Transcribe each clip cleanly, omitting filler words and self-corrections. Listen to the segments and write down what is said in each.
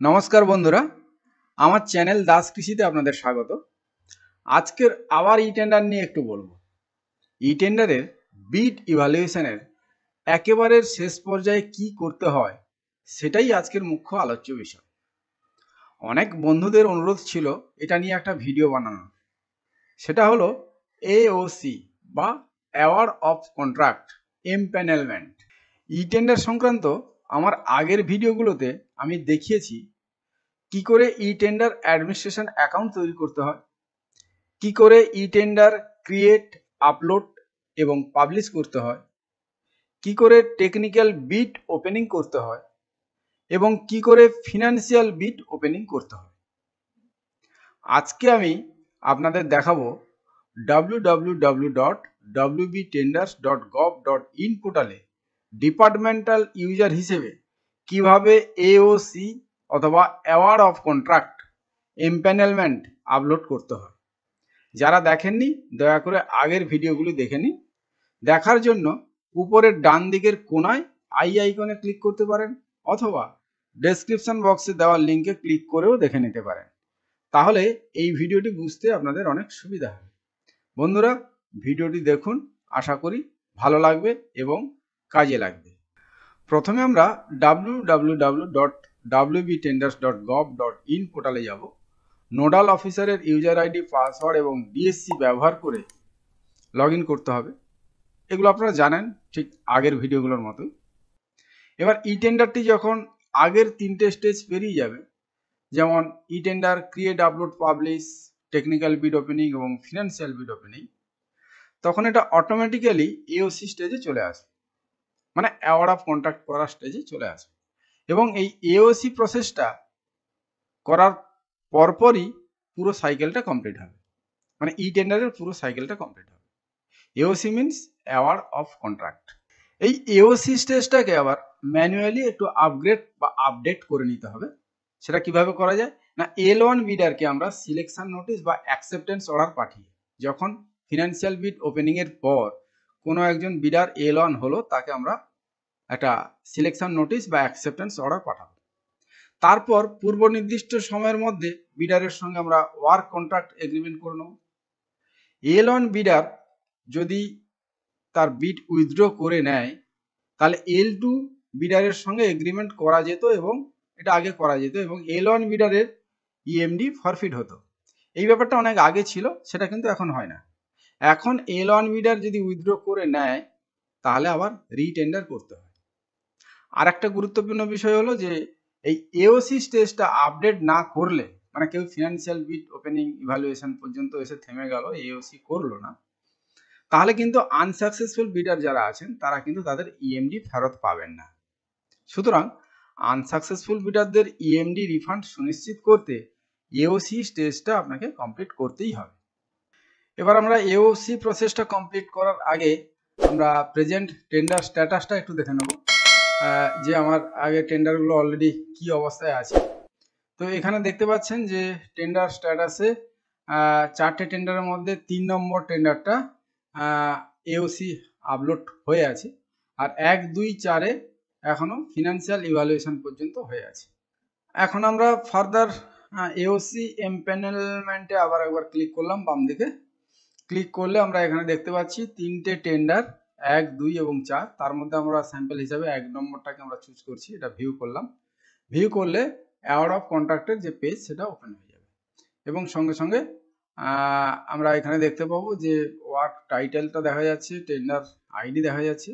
নমস্কার বন্ধুরা, আমার চ্যানেল দাস কৃষিতে আপনাদের স্বাগত। আজকের আবার ইটেন্ডার নিয়ে একটু বলবো। ইটেন্ডারের বিড ইভ্যালুয়েশনের একেবারে শেষ পর্যায়ে কি করতে হয় সেটাই আজকের মুখ্য আলোচ্য বিষয়। অনেক বন্ধুদের অনুরোধ ছিল এটা নিয়ে একটা ভিডিও বানানো। সেটা হলো AOC বা অ্যাওয়ার্ড অফ কন্ট্রাক্ট এমপ্যানেলমেন্ট। ইটেন্ডার সংক্রান্ত আমার আগের ভিডিওগুলোতে আমি দেখিয়েছি কি করে ইটেন্ডার অ্যাডমিনিস্ট্রেশন অ্যাকাউন্ট তৈরি করতে হয়, কি করে ইটেন্ডার ক্রিয়েট, আপলোড এবং পাবলিশ করতে হয়, কি করে টেকনিক্যাল বিড ওপেনিং করতে হয় এবং কি করে ফিনান্সিয়াল বিড ওপেনিং করতে হয়। আজকে আমি আপনাদের দেখাবো www.wbtenders.gov.in পোর্টালে ডিপার্টমেন্টাল ইউজার হিসেবে কিভাবে AOC অথবা award of contract empanelment upload করতে হয়। যারা দেখেননি দয়া করে আগের ভিডিওগুলি দেখে নিন। দেখার জন্য উপরের ডান দিকের কোনায় আই আইকনে ক্লিক করতে পারেন অথবা ডেসক্রিপশন বক্সে দেওয়া লিঙ্কে ক্লিক করেও দেখে নিতে পারেন। তাহলে এই ভিডিওটি বুঝতে আপনাদের অনেক সুবিধা হবে। বন্ধুরা, ভিডিওটি দেখুন, আশা করি ভালো লাগবে এবং কাজে লাগবে। প্রথমে আমরা www.wbtenders.gov.in পোর্টালে যাব। নোডাল অফিসারের ইউজার আইডি, পাসওয়ার্ড এবং ডিএসসি ব্যবহার করে লগ ইন করতে হবে। এগুলো আপনারা জানেন ঠিক আগের ভিডিওগুলোর মতো। এবার ইটেন্ডারটি যখন আগের তিনটে স্টেজ পেরিয়ে যাবে, যেমন ইটেন্ডার ক্রিয়েট, আপলোড, পাবলিশ, টেকনিক্যাল বিড ওপেনিং এবং ফিনান্সিয়াল বিড ওপেনিং, তখন এটা অটোমেটিক্যালি AOC স্টেজে চলে আসবে, মানে অ্যাওয়ার্ড অফ কন্ট্রাক্ট করার স্টেজে চলে আসবে। এবং এই AOC প্রসেসটা করার পরপরই পুরো সাইকেলটা কমপ্লিট হবে, মানে ইটেন্ডারের পুরো সাইকেলটা কমপ্লিট হবে। AOC means award of contract. এই AOC স্টেজটাকে আবার ম্যানুয়ালি একটু আপগ্রেড বা আপডেট করে নিতে হবে। সেটা কিভাবে করা যায় না, L1 বিডারকে আমরা সিলেকশন নোটিশ বা অ্যাকসেপ্টেন্স অর্ডার পাঠিয়ে, যখন ফিনান্সিয়াল বিড ওপেনিং এর পর কোনো একজন বিডার L1 হলো, তাকে আমরা একটা সিলেকশন নোটিশ বা অ্যাকসেপ্টেন্স অর্ডার পাঠাবো। তারপর পূর্ব নির্দিষ্ট সময়ের মধ্যে বিডারের সঙ্গে আমরা ওয়ার্ক কন্ট্রাক্ট এগ্রিমেন্ট করে নেব। L1 বিডার যদি তার বিড উইথড্র করে নেয়, তাহলে L2 বিডারের সঙ্গে এগ্রিমেন্ট করা যেত এবং এটা আগে করা যেত এবং L1 বিডারের EMD ফরফিট হতো। এই ব্যাপারটা অনেক আগে ছিল, সেটা কিন্তু এখন হয় না। এখন L1 বিডার যদি উইথড্র করে নেয় তাহলে আবার রিটেন্ডার করতে হয়। আর একটা গুরুত্বপূর্ণ বিষয় হলো যে এই AOC স্টেজটা আপডেট না করলে, মানে কেউ ফিনান্সিয়াল বিড ওপেনিং ইভ্যালুয়েশন পর্যন্ত এসে থেমে গেল, AOC করলো না, তাহলে কিন্তু আনসাকসেসফুল বিডার যারা আছেন তারা কিন্তু তাদের EMD ফেরত পাবেন না। সুতরাং আনসাকসেসফুল বিডারদের EMD রিফান্ড সুনিশ্চিত করতে AOC স্টেজটা আপনাকে কমপ্লিট করতেই হবে। এবার আমরা AOC প্রসেসটা কমপ্লিট করার আগে আমরা প্রেজেন্ট টেন্ডার স্ট্যাটাসটা একটু দেখে নেব, যে আমার আগে টেন্ডারগুলো অলরেডি কি অবস্থায় আছে। তো এখানে দেখতে পাচ্ছেন যে টেন্ডার স্ট্যাটাসে 4টে টেন্ডারের মধ্যে 3 নম্বর টেন্ডারটা AOC আপলোড হয়ে আছে, আর 1, 2, 4-এ এখনো ফিনান্সিয়াল ইভ্যালুয়েশন পর্যন্ত হয়ে আছে। এখন আমরা ফার্দার AOC এমপ্যানেলমেন্টে আবার একবার ক্লিক করলাম। বাম দিকে ক্লিক করলে আমরা এখানে দেখতে পাচ্ছি 3টে টেন্ডার, 1, 2 এবং 4। তার মধ্যে আমরা স্যাম্পল হিসাবে 1 নম্বরটাকে আমরা চুজ করছি। এটা ভিউ করলাম। ভিউ করলে অ্যাওয়ার্ড অফ কন্ট্রাক্টের যে পেজ সেটা ওপেন হয়ে যাবে এবং সঙ্গে সঙ্গে আমরা এখানে দেখতে পাবো যে ওয়ার্ক টাইটেলটা দেখা যাচ্ছে, টেন্ডার আইডি দেখা যাচ্ছে।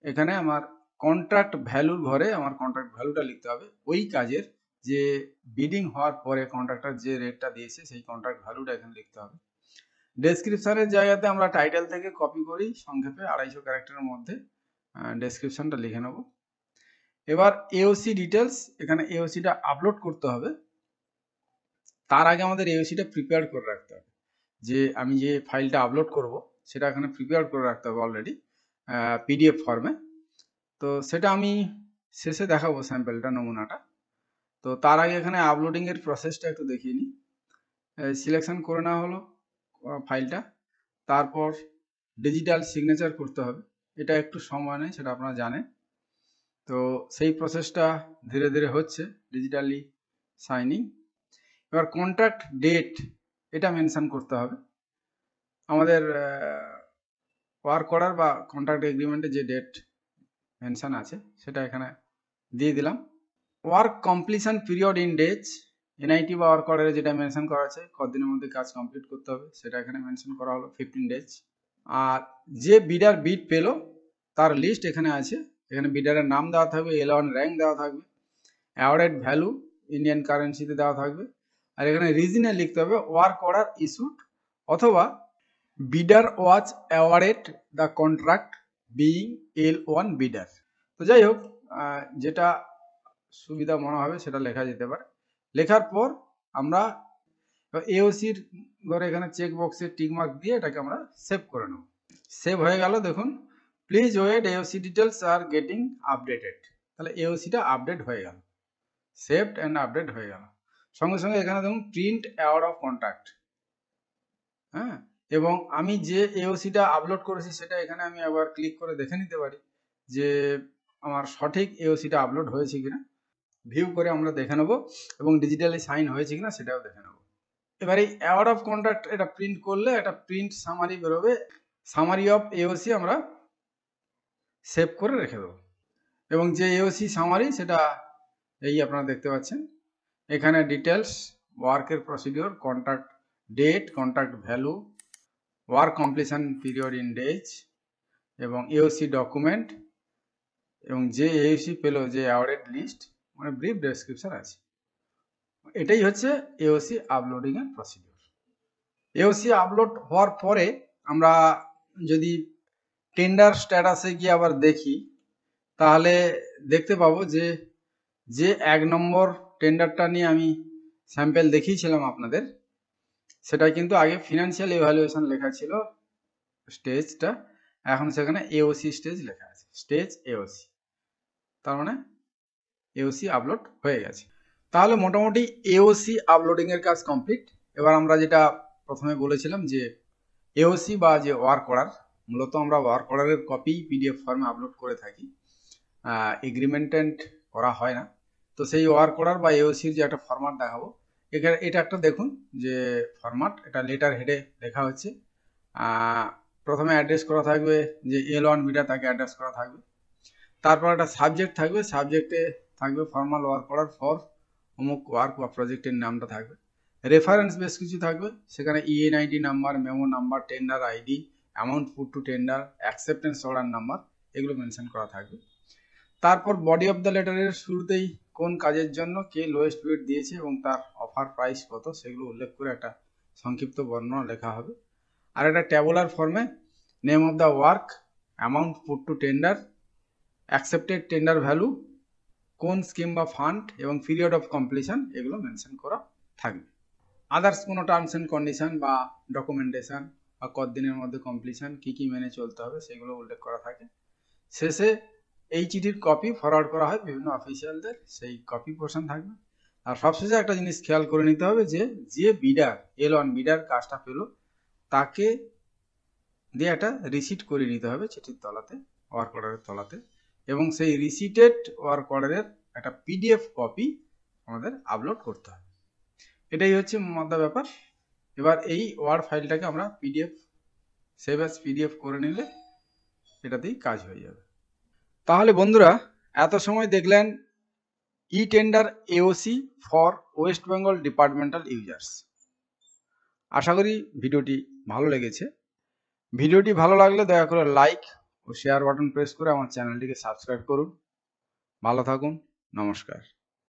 এখানে আমার কন্ট্রাক্ট ভ্যালুর ঘরে আমার কন্ট্রাক্ট ভ্যালুটা লিখতে হবে। ওই কাজের যে বিডিং হওয়ার পরে কন্ট্রাক্টর যে রেটটা দিয়েছে সেই কন্ট্রাক্ট ভ্যালুটা এখানে লিখতে হবে। ডেসক্রিপশনের জায়গাতে আমরা টাইটেল থেকে কপি করি সংক্ষেপে 250 ক্যারেক্টারের মধ্যে ডেসক্রিপশনটা লিখে নেব। এবার AOC ডিটেলস, এখানে AOCটা আপলোড করতে হবে। তার আগে আমাদের AOCটা প্রিপেয়ার করে রাখতে হবে, যে আমি যে ফাইলটা আপলোড করব সেটা এখানে প্রিপেয়ার করে রাখতে হবে অলরেডি PDF ফর্মে। তো সেটা আমি শেষে দেখাবো, স্যাম্পলটা, নমুনাটা। তো তার আগে এখানে আপলোডিংয়ের প্রসেসটা একটু দেখিয়ে নিই। সিলেকশন করে নেওয়া হলো ফাইলটা, তারপর ডিজিটাল সিগনেচার করতে হবে। এটা একটু সময় নেয়, সেটা আপনারা জানেন। তো সেই প্রসেসটা ধীরে ধীরে হচ্ছে। Digitally signing. এবার কন্ট্রাক্ট ডেট এটা মেনশন করতে হবে। আমাদের ওয়ার্ক অর্ডার বা কন্ট্রাক্ট এগ্রিমেন্টে যে ডেট মেনশন আছে সেটা এখানে দিয়ে দিলাম। Work completion period in days, NIT বা ওয়ার্ক অর্ডারে যেটা মেনশন করা আছে কতদিনের মধ্যে কাজ কমপ্লিট করতে হবে সেটা এখানে মেনশন করা হলো 15 ডেজ। আর যে বিডার বিড পেলো তার লিস্ট এখানে আছে। এখানে বিডারের নাম দেওয়া থাকবে, L1 র্যাঙ্ক দেওয়া থাকবে, অ্যাওয়ার্ডেড ভ্যালু ইন্ডিয়ান কারেন্সিতে দেওয়া থাকবে। আর এখানে রিজনে লিখতে হবে ওয়ার্ক অর্ডার ইস্যুড অথবা bidder was awarded the contract being L1 bidder. তো যাই হোক, যেটা সুবিধা মনে হবে সেটা লেখা যেতে পারে। লেখার পর আমরা AOCর ঘরে এখানে চেক বক্সে টিক মার্ক দিয়ে এটাকে আমরা সেভ করে নেব। সেভ হয়ে গেল। দেখুন, please wait, AOC details are getting updated. তাহলে AOCটা আপডেট হয়ে গেল, সেভড অ্যান্ড আপডেট হয়ে গেল। সঙ্গে সঙ্গে এখানে দেখুন প্রিন্ট অ্যাওয়ার্ড অফ কন্ট্রাক্ট। হ্যাঁ, এবং আমি যে AOCটা আপলোড করেছি সেটা এখানে আমি আবার ক্লিক করে দেখে নিতে পারি যে আমার সঠিক AOCটা আপলোড হয়েছে কিনা। ভিউ করে আমরা দেখে নেব এবং ডিজিটালি সাইন হয়েছে কিনা সেটাও দেখে নেব। এবার এই অ্যাওয়ার্ড অফ কন্ট্রাক্ট এটা প্রিন্ট করলে একটা প্রিন্ট সামারি বেরোবে। সামারি অফ AOC আমরা সেভ করে রেখে দেবো। এবং যে AOC সামারি সেটা এই আপনারা দেখতে পাচ্ছেন। এখানে ডিটেলস, ওয়ার্কের procedure, contract date, contract value, work completion period in days এবং AOC ডকুমেন্ট এবং যে AOC পেল যে অ্যাওয়ার্ডেড লিস্ট, মানে ব্রিফ ডেসক্রিপশন আছে। এটাই হচ্ছে AOC আপলোডিং এর প্রসিডিওর। AOC আপলোড হওয়ার পরে আমরা যদি টেন্ডার স্ট্যাটাসে গিয়ে আবার দেখি তাহলে দেখতে পাবো যে যে 1 নম্বর টেন্ডারটা নিয়ে আমি স্যাম্পল দেখিয়েছিলাম আপনাদের, সেটা কিন্তু আগে ফিনান্সিয়াল ইভ্যালুয়েশন লেখা ছিল স্টেজটা, এখন সেখানে AOC স্টেজ লেখা আছে, স্টেজ AOC। তার মানে AOC আপলোড হয়ে গেছে। তাহলে মোটামুটি AOC আপলোডিং এর কাজ কমপ্লিট। এবার আমরা যেটা প্রথমে বলেছিলাম যে AOC বা যে ওয়ার্ক অর্ডার, মূলত আমরা ওয়ার্ক অর্ডারের কপি PDF ফর্মে আপলোড করে থাকি, এগ্রিমেন্ট করা হয় না। তো সেই ওয়ার্ক অর্ডার বা AOCর যে একটা ফরম্যাট দেখাবো, এখানে এটা একটা দেখুন যে ফরম্যাট, এটা লেটার হেডে লেখা হচ্ছে। প্রথমে অ্যাড্রেস করা থাকবে যে L1 বিডার, তাকে অ্যাড্রেস করা থাকবে। তারপর একটা সাবজেক্ট থাকবে, সাবজেক্টে থাকবে ফর্মাল ওয়ার্ক অর্ডার ফর অমুক ওয়ার্ক বা প্রজেক্টের নামটা থাকবে। রেফারেন্স বেশ কিছু থাকবে, সেখানে ENID number, memo number, tender ID, amount put to tender, acceptance order number, এগুলো মেনশন করা থাকবে। তারপর বডি অফ দ্য লেটারের শুরুতেই কোন কাজের জন্য কে লোয়েস্ট বিড দিয়েছে এবং তার অফার প্রাইস কত সেগুলো উল্লেখ করে একটা সংক্ষিপ্ত বর্ণনা লেখা হবে। আর একটা ট্যাবুলার ফর্মে name of the work, amount put to tender, accepted tender value, কোন স্কিম বা ফান্ড এবং পিরিয়ড অফ কমপ্লিশন, এগুলো মেনশন করা থাকবে। আদার্স কোনো টার্মস অ্যান্ড কন্ডিশন বা ডকুমেন্টেশন বা কতদিনের মধ্যে কমপ্লিশন, কী কী মেনে চলতে হবে সেগুলো উল্লেখ করা থাকে। শেষে এই চিঠির কপি ফরওয়ার্ড করা হয় বিভিন্ন অফিসিয়ালদের, সেই কপি পোর্শন থাকবে। আর সবশেষে একটা জিনিস খেয়াল করে নিতে হবে যে যে বিডার L1 বিডার কাজটা পেলো তাকে দিয়ে একটা রিসিট করে নিতে হবে চিঠির তলাতে, ওয়ার্ক অর্ডারের তলাতে, এবং সেই রিসিটেড ওয়ার্ক অর্ডারের একটা PDF কপি আমাদের আপলোড করতে হবে। এটাই হচ্ছে মধ্যে ব্যাপার। এবার এই ওয়ার্ড ফাইলটাকে আমরা সেভ অ্যাজ PDF করে নিলে এটাতেই কাজ হয়ে যাবে। তাহলে বন্ধুরা, এত সময় দেখলেন eTender AOC for West Bengal departmental users. আশা করি ভিডিওটি ভালো লেগেছে। ভিডিওটি ভালো লাগলে দয়া করে লাইক ও শেয়ার বাটন প্রেস করে আমার চ্যানেলটিকে সাবস্ক্রাইব করুন। ভালো থাকুন, নমস্কার।